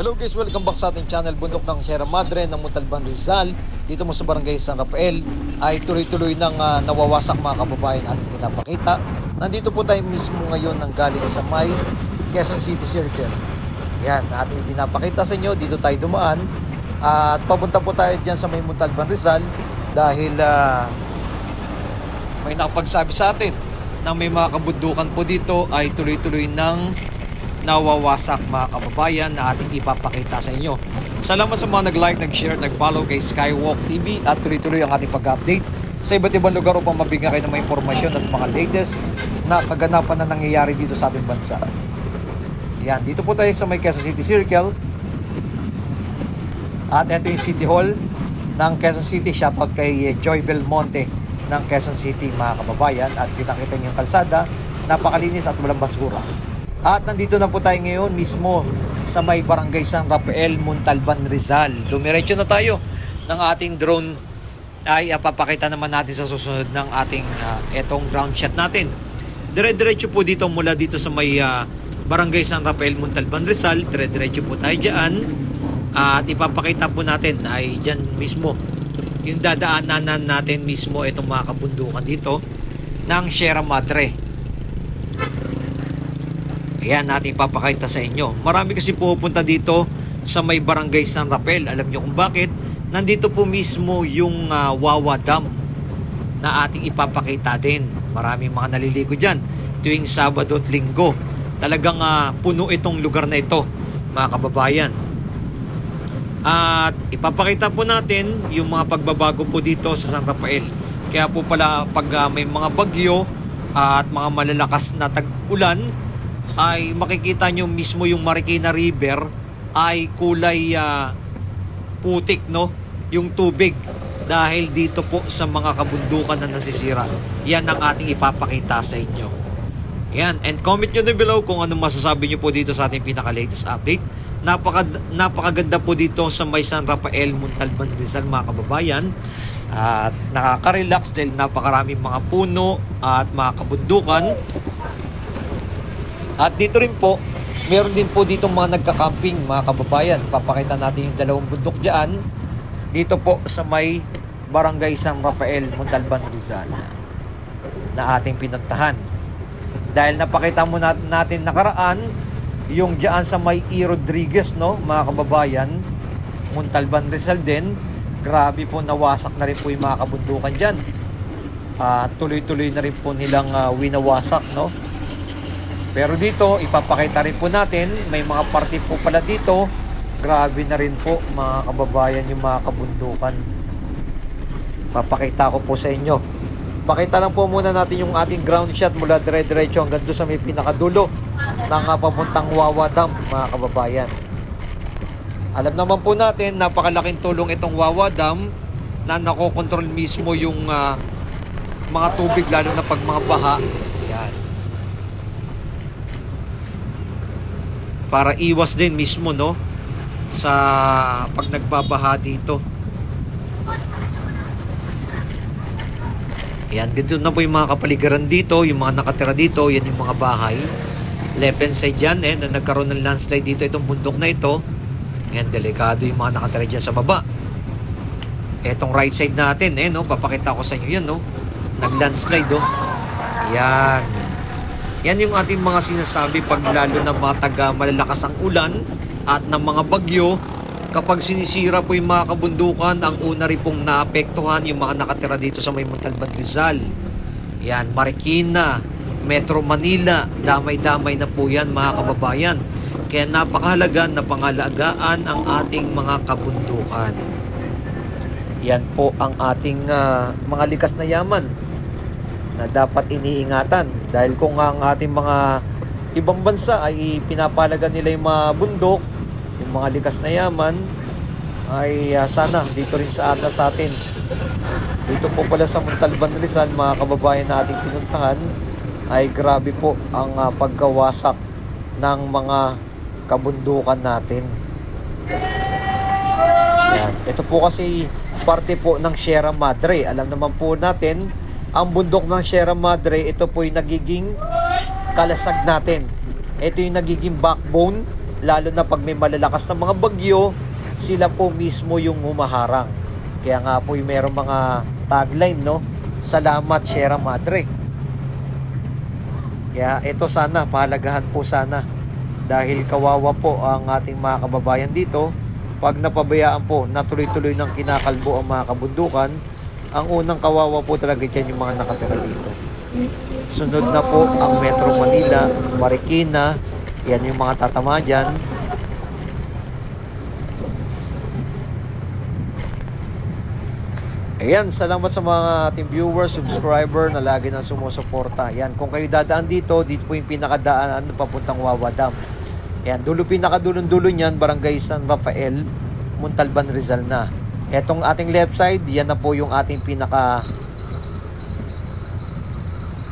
Hello guys, welcome back sa ating channel Bundok ng Sierra Madre ng Montalban, Rizal. Dito mo sa Barangay San Rafael ay tuloy-tuloy ng nawawasak mga kababayan ating pinapakita. Nandito po tayo mismo ngayon ng galing sa may Quezon City Circle. Yan, ating pinapakita sa inyo. Dito tayo dumaan at papunta po tayo dyan sa may Montalban, Rizal dahil may nakapagsabi sa atin na may mga kabundukan po dito ay tuloy-tuloy ng nawawasak mga kababayan na ating ipapakita sa inyo. Salamat sa mga nag-like, nag-share, nag-follow kay Skywalk TV at tuloy-tuloy ang ating pag-update sa iba't ibang lugar upang mabigyan kayo ng mga impormasyon at mga latest na kaganapan na nangyayari dito sa ating bansa. Yan, dito po tayo sa may Quezon City Circle at ito yung City Hall ng Quezon City. Shoutout kay Joy Belmonte ng Quezon City mga kababayan at kitang-kita niyo yung kalsada, napakalinis at walang basura. At nandito na po tayo ngayon mismo sa may Barangay San Rafael, Montalban, Rizal. Dumiretso na tayo ng ating drone ay papakita naman natin sa susunod ng ating etong ground shot natin. Dire-diretso po dito mula dito sa may Barangay San Rafael, Montalban, Rizal. Dire-diretso po tayo dyan at ipapakita po natin ay dyan mismo yung dadaanan natin mismo itong mga kabundukan dito ng Sierra Madre. Ayan, natin ipapakita sa inyo. Marami kasi pupunta dito sa may Barangay San Rafael. Alam nyo kung bakit? Nandito po mismo yung Wawa Dam na ating ipapakita din. Maraming mga naliligo dyan tuwing Sabado at Linggo. Talagang puno itong lugar na ito, mga kababayan. At ipapakita po natin yung mga pagbabago po dito sa San Rafael. Kaya po pala pag may mga bagyo at mga malalakas na tag-ulan, ay makikita nyo mismo yung Marikina River ay kulay putik, no? Yung tubig dahil dito po sa mga kabundukan na nasisira. Yan ang ating ipapakita sa inyo. Yan, and comment nyo din below kung ano masasabi nyo po dito sa ating pinaka-latest update. Napakaganda po dito sa may San Rafael, Montalban, Rizal mga kababayan. At nakaka-relax dahil napakaraming mga puno at mga kabundukan. At dito rin po, meron din po dito mga nagka-camping mga kababayan. Papakita natin yung dalawang bundok dyan. Dito po sa may Barangay San Rafael, Montalban, Rizal na ating pinuntahan. Dahil napakita mo natin nakaraan yung dyan sa may E. Rodriguez, no, mga kababayan, Montalban, Rizal din. Grabe po, nawasak na rin po yung mga kabundukan dyan. Tuloy-tuloy na rin po nilang winawasak, no. Pero dito, ipapakita rin po natin, may mga party po pala dito. Grabe na rin po mga kababayan yung mga kabundukan. Papakita ko po sa inyo. Pakita lang po muna natin yung ating ground shot mula dire-diretso hanggang doon sa may pinakadulo ng papuntang Wawa Dam mga kababayan. Alam naman po natin, napakalaking tulong itong Wawa Dam na nakokontrol mismo yung mga tubig lalo na pag mga baha. Yan. Para iwas din mismo, no, sa pag nagbabaha dito. Yan, ganito na po yung mga kapaligiran dito, yung mga nakatira dito, yan yung mga bahay. Left hand side yan, na nagkaroon ng landslide dito, itong bundok na ito. Yan, delikado yung mga nakatira dyan sa baba. Etong right side natin, no, papakita ko sa inyo yan, no, nag-landslide, oh. Yan. Yan yung ating mga sinasabi pag lalo na mga malalakas ang ulan at ng mga bagyo. Kapag sinisira po yung mga kabundukan, ang una rin pong naapektuhan yung mga nakatira dito sa may Montalban, Rizal. Yan, Marikina, Metro Manila, damay-damay na po yan mga kababayan. Kaya napakahalaga na pangalagaan ang ating mga kabundukan. Yan po ang ating mga likas na yaman na dapat iniingatan dahil kung ang ating mga ibang bansa ay pinapalagan nila yung mga bundok, yung mga likas na yaman, ay sana dito rin sa atin. Dito po pala sa Montalban, Rizal mga kababayan na ating pinuntahan ay grabe po ang pagkawasak ng mga kabundukan natin. Yan. Ito po kasi parte po ng Sierra Madre. Alam naman po natin ang bundok ng Sierra Madre, ito po yung nagiging kalasag natin. Ito yung nagiging backbone lalo na pag may malalakas na mga bagyo, sila po mismo yung humaharang. Kaya nga po yung merong mga tagline, no? Salamat, Sierra Madre. Kaya ito sana, pahalagahan po sana. Dahil kawawa po ang ating mga kababayan dito. Pag napabayaan po na tuloy-tuloy ng kinakalbo ang mga kabundukan, ang unang kawawa po talaga dyan yung mga nakatira dito. Sunod na po ang Metro Manila, Marikina, yan yung mga tatama dyan. Ayan, salamat sa mga ating viewers, subscriber na lagi nang sumusuporta. Ayan, kung kayo dadaan dito, dito po yung pinakadaan papuntang Wawa Dam. Ayan, pinakadulong-dulo niyan, Barangay San Rafael, Montalban, Rizal na. Etong ating left side, yan na po yung ating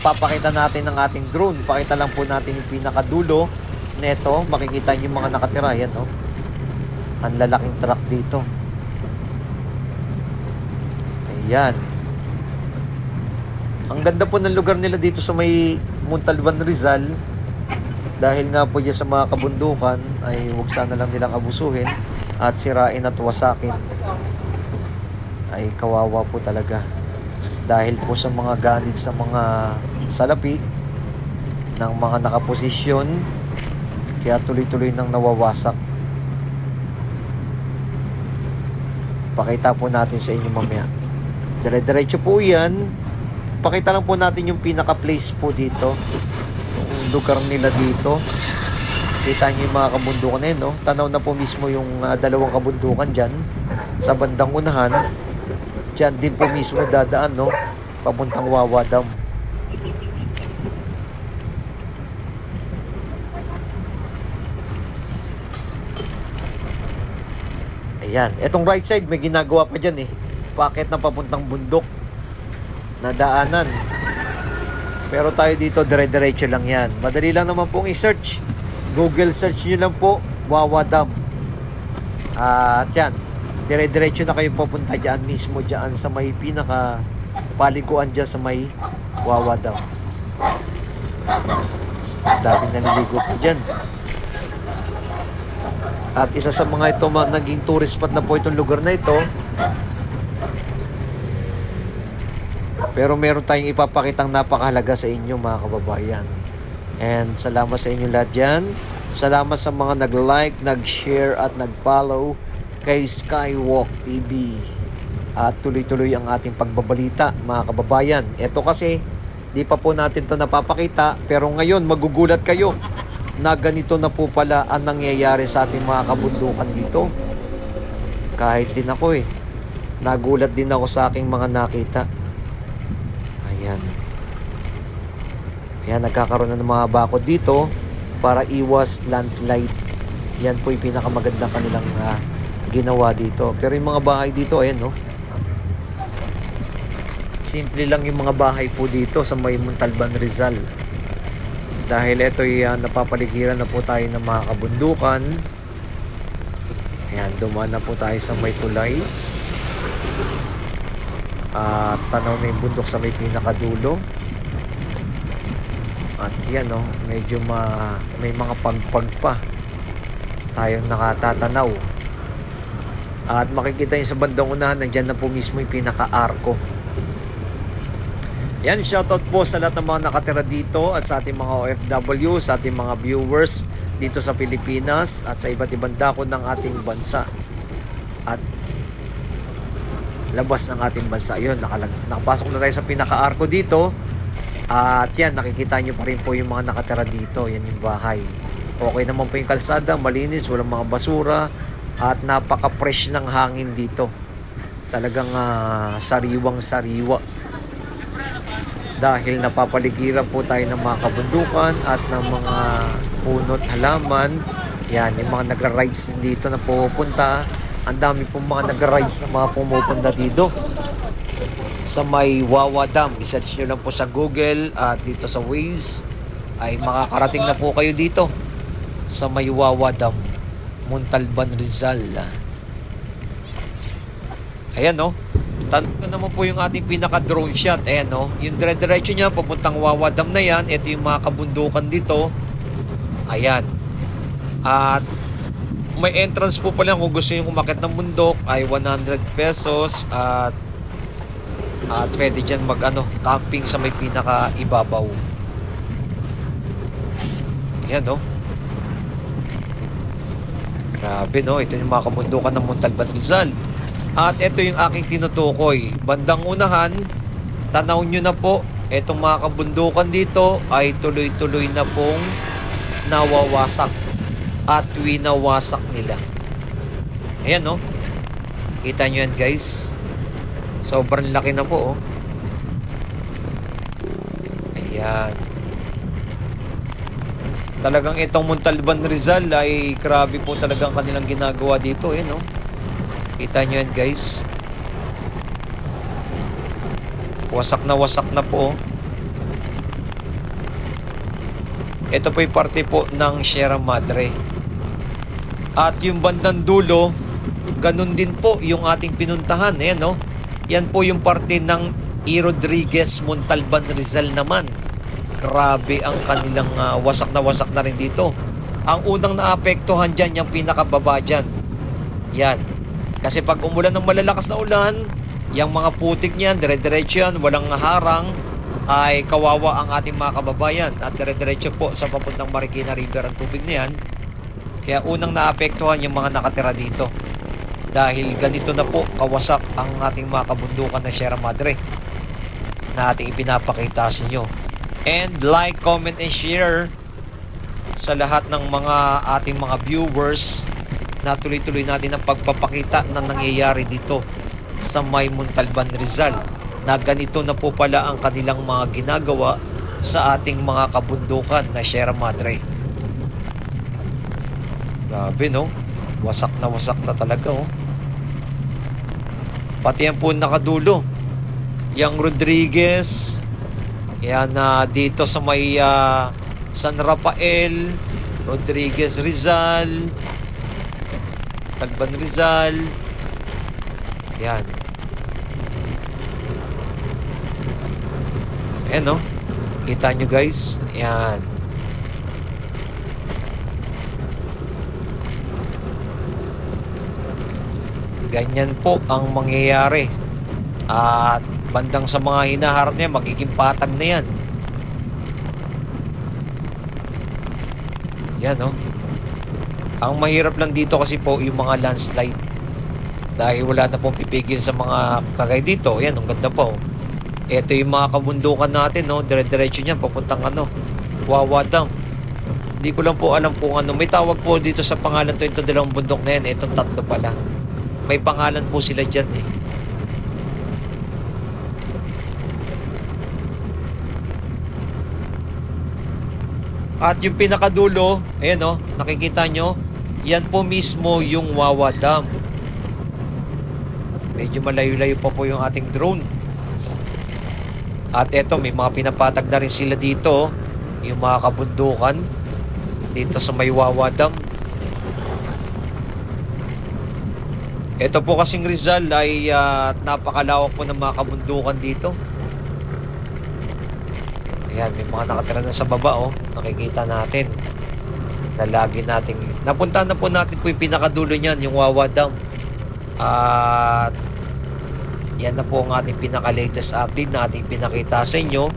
papakita natin ng ating drone. Pakita lang po natin yung pinakadulo neto. Makikita niyo yung mga nakatira. Yan, no? Ang lalaking truck dito. Ayan. Ang ganda po ng lugar nila dito sa may Montalban, Rizal. Dahil nga po dyan sa mga kabundukan ay huwag sana lang nilang abusuhin at sirain at wasakin. Ay kawawa po talaga. Dahil po sa mga ganid sa mga salapi ng mga nakaposisyon, kaya tuloy-tuloy nang nawawasak. Pakita po natin sa inyo mamaya. Dire-diretso po yan. Pakita lang po natin yung pinaka-place po dito. Yung lugar nila dito. Kita nyo yung mga kabundukan na yun, no? Tanaw na po mismo yung dalawang kabundukan dyan. Sa bandang unahan. Dyan din po mismo dadaan, no? Papuntang Wawa Dam. Ayan. Etong right side, may ginagawa pa dyan, eh. Packet na papuntang bundok na daanan. Pero tayo dito, dire-diretso lang yan. Madali lang naman pong i-search. Google search nyo lang po, Wawa Dam. At yan, dire-diretso na kayo pupunta dyan mismo dyan sa may pinaka paliguan dyan sa may Wawa Dam. Daming naliligo po dyan. At isa sa mga ito, naging tourist spot na po itong lugar na ito. Pero meron tayong ipapakitang napakahalaga sa inyo, mga kababayan. And salamat sa inyo lahat dyan. Salamat sa mga nag-like, nag-share at nag-follow kay Skywalk TV. At tuloy-tuloy ang ating pagbabalita, mga kababayan. Ito kasi, di pa po natin to napapakita. Pero ngayon, magugulat kayo na ganito na po pala ang nangyayari sa ating mga kabundukan dito. Kahit din ako nagulat din ako sa aking mga nakita. Ayan. Ayan, nagkakaroon na ng mga bakod dito para iwas landslide. Yan po yung pinakamagandang kanilang ginawa dito. Pero yung mga bahay dito, ayan, no? Simple lang yung mga bahay po dito sa may Montalban, Rizal. Dahil ito yung napapaligiran na po tayo ng mga kabundukan. Ayan, dumaan na po tayo sa may tulay. Tanaw na yung bundok sa may pinakadulo. At yan, no, medyo may mga pagpag pa tayong nakatatanaw. At makikita nyo sa bandang unahan, nandyan na po mismo yung pinaka-arko. Yan, shoutout po sa lahat ng mga nakatira dito at sa ating mga OFW, sa ating mga viewers dito sa Pilipinas at sa iba't ibang dako ng ating bansa at labas ng ating bansa. Yun, nakapasok na tayo sa pinaka-arko dito at yan, nakikita nyo pa rin po yung mga nakatira dito. Yan yung bahay. Okay naman po yung kalsada, malinis, walang mga basura at napaka-fresh ng hangin dito. Talagang sariwang-sariwa. Dahil napapaligiran po tayo ng mga kabundukan at ng mga punot halaman. Yan, yung mga nagra-rides dito na pupunta. Ang dami pong mga nagra-rides na mga pumupunta dito sa may Wawa Dam. I-search nyo lang po sa Google at dito sa Waze ay makakarating na po kayo dito sa may Wawa Dam, Montalban, Rizal. Ayan, no? Tanto naman po yung ating pinaka-drone shot. Ayan, no? Yung dire-diretso niya, papuntang Wawa Dam na yan. Ito yung mga kabundukan dito. Ayan. At may entrance po pala kung gusto nyo umakyat ng bundok ay 100 pesos at pwede dyan camping sa may pinaka ibabaw. Ayan no. Grabe no, ito yung mga kabundukan ng Montalban, Rizal. At ito yung aking tinutukoy. Bandang unahan, tanaw nyo na po, itong mga kabundukan dito ay tuloy-tuloy na pong nawawasak at winawasak nila. Ayan no. Kita nyo yan guys. Sobrang laki na po oh. Ayan. Talagang itong Montalban, Rizal ay grabe po talagang kanilang ginagawa dito eh no. Kita nyo yan guys. Wasak na po oh. Ito po yung parte po ng Sierra Madre. At yung bandang dulo, ganun din po yung ating pinuntahan. Ayan no. Yan po yung parte ng E. Rodriguez, Montalban, Rizal naman. Grabe ang kanilang wasak na rin dito. Ang unang naapektuhan dyan, yung pinakababa dyan. Yan. Kasi pag umulan ng malalakas na ulan, yung mga putik niyan, dire-diretso yan, walang harang, ay kawawa ang ating mga kababayan. At dire-diretso po sa papuntang Marikina River ang tubig na yan. Kaya unang naapektuhan yung mga nakatira dito. Dahil ganito na po kawasak ang ating mga kabundukan na Sierra Madre na ating ipinapakita sa inyo. And like, comment, and share sa lahat ng mga ating mga viewers na tuloy-tuloy natin ang pagpapakita na nangyayari dito sa may Montalban, Rizal, na ganito na po pala ang kanilang mga ginagawa sa ating mga kabundukan na Sierra Madre. Grabe no, wasak na talaga oh. Pati yan po nakadulo, yung Rodriguez, yan dito sa may San Rafael, Rodriguez, Rizal, Montalban, Rizal. Yan. Ayan no. Kita nyo guys. Yan. Ganyan po ang mangyayari. At bandang sa mga hinaharap niya, magiging patag na yan. Yan no. Ang mahirap lang dito kasi po yung mga landslide. Dahil wala na pong pipigil sa mga kagay dito. Yan, ang ganda po. Ito yung mga kabundukan natin, no? Dire-diretso niyan, papuntang Wawa Dam. Hindi ko lang po alam kung ano. May tawag po dito sa pangalan to, ito dalawang bundok na yan. Itong tatlo pala. May pangalan po sila dyan eh. At yung pinakadulo, ayan no, nakikita nyo, yan po mismo yung Wawa Dam. Medyo malayo-layo pa po yung ating drone. At eto, may mga pinapatag na rin sila dito, yung mga kabundukan dito sa may Wawa Dam. Ito po kasing Rizal ay napakalawak po ng mga kabundukan dito. Ayan, may mga nakatira na sa baba oh. Nakikita natin na lagi nating napunta na po natin po yung pinakadulo niyan, yung Wawa Dam. At yan na po ang ating pinaka-latest update na ating pinakita sa inyo,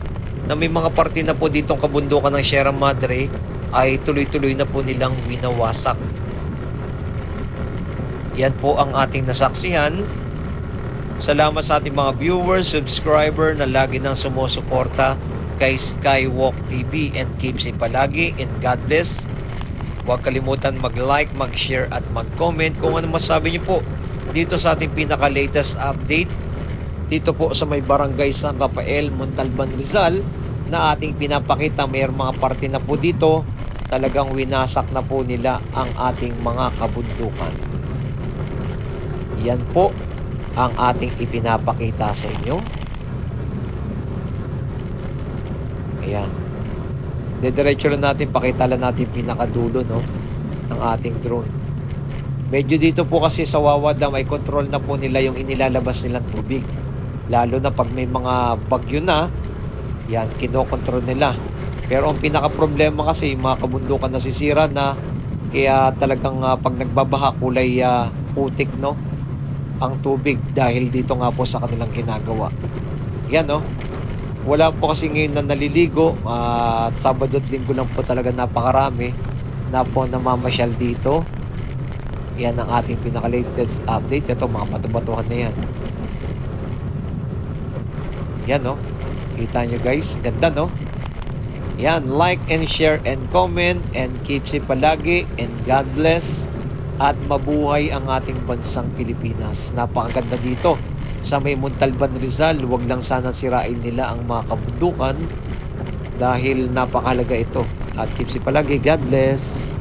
na may mga parte na po ditong kabundukan ng Sierra Madre ay tuloy-tuloy na po nilang winawasak. Yan po ang ating nasaksihan. Salamat sa ating mga viewers, subscriber na lagi nang sumusuporta kay Skywalk TV, and keep safe palagi, and God bless. Huwag kalimutan mag-like, mag-share at mag-comment kung ano masabi niyo po dito sa ating pinaka-latest update dito po sa may barangay San Rafael, Montalban, Rizal, na ating pinapakita. Mayroong mga parte na po dito talagang winasak na po nila ang ating mga kabundukan. Yan po ang ating ipinapakita sa inyo. Ayan. Diretso lang natin, pakita lang natin pinakadulo no, ng ating drone. Medyo dito po kasi sa Wawa Dam ay control na po nila yung inilalabas nilang tubig. Lalo na pag may mga bagyo na, yan, kinokontrol nila. Pero ang pinaka-problema kasi, yung mga kabundukan nasisira na, Kaya talagang pag nagbabaha kulay putik, no, ang tubig dahil dito nga po sa kanilang ginagawa. Yan, no. Wala po kasi ngayon na naliligo at Sabado at Linggo lang po talaga napakarami na po namamasyal dito. Yan ang ating pinaka-latest update. Ito, mga bato-batuhan na yan. Yan, no. Kita nyo guys, ganda, no. Yan, like and share and comment and keep safe palagi and God bless at mabuhay ang ating bansang Pilipinas. Napakaganda dito sa may Montalban, Rizal. Huwag lang sana sirain nila ang mga kabundukan dahil napakahalaga ito. At keep safe palagi. God bless.